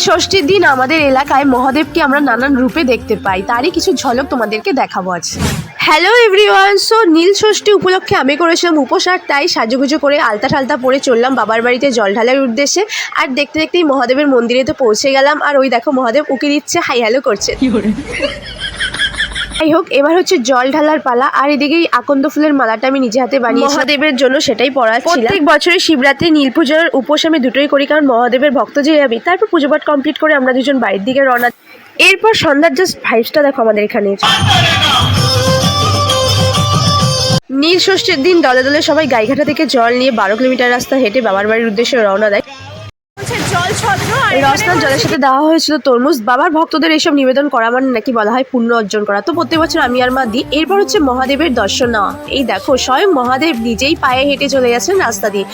ষষ্ঠীর দিন আমাদের এলাকায় মহাদেবকে আমরা নানান রূপে দেখতে পাই, তারই কিছু ঝলক তোমাদেরকে দেখাবো আজ। হ্যালো এভরিওয়ান, সো নীল ষষ্ঠী উপলক্ষে আমি করেছিলাম উপোস, আর তাই সাজুগুজু করে আলতা ঠালতা পরে চললাম বাবার বাড়িতে জল ঢালার উদ্দেশ্যে। আর দেখতে দেখতেই মহাদেবের মন্দিরে তো পৌঁছে গেলাম, আর ওই দেখো মহাদেব উকি দিচ্ছে, হাই হ্যালো করছে। যাই হোক, এবার হচ্ছে জল ঢালার পালা। আর এদিকেই আকন্দ ফুলের মালাটা আমি নিজে হাতে বানিয়ে মহাদেবের জন্য সেটাই পরাচ্ছিলাম। প্রত্যেক বছরের শিবরাত্রি নীল পুজোর উপোস আমি দুটোই করি, কারণ মহাদেবের ভক্ত যে আমি। তারপর পুজো পাঠ কমপ্লিট করে আমরা দুজন বাড়ির দিকে রওনা। এরপর সন্ধ্যার জাস্ট ভাইবসটা দেখো আমাদের এখানে। নীল ষষ্ঠীর দিন দলে দলে সবাই গাইঘাটা থেকে জল নিয়ে 12 কিলোমিটার রাস্তা হেঁটে বাবার বাড়ির উদ্দেশ্যে রওনা দেয়। রসনার জলের সাথে দেওয়া হয়েছিল তরমুজ। বাবার ভক্তদের এইসব নিবেদন করা মানে নাকি বলা হয় পুণ্য অর্জন করা, তো প্রত্যেক বছর আমি আর মা দিই। এরপর হচ্ছে মহাদেবের দর্শন নেওয়া। এই দেখো স্বয়ং মহাদেব নিজেই পায়ে হেঁটে চলে গেছেন রাস্তা দিয়ে।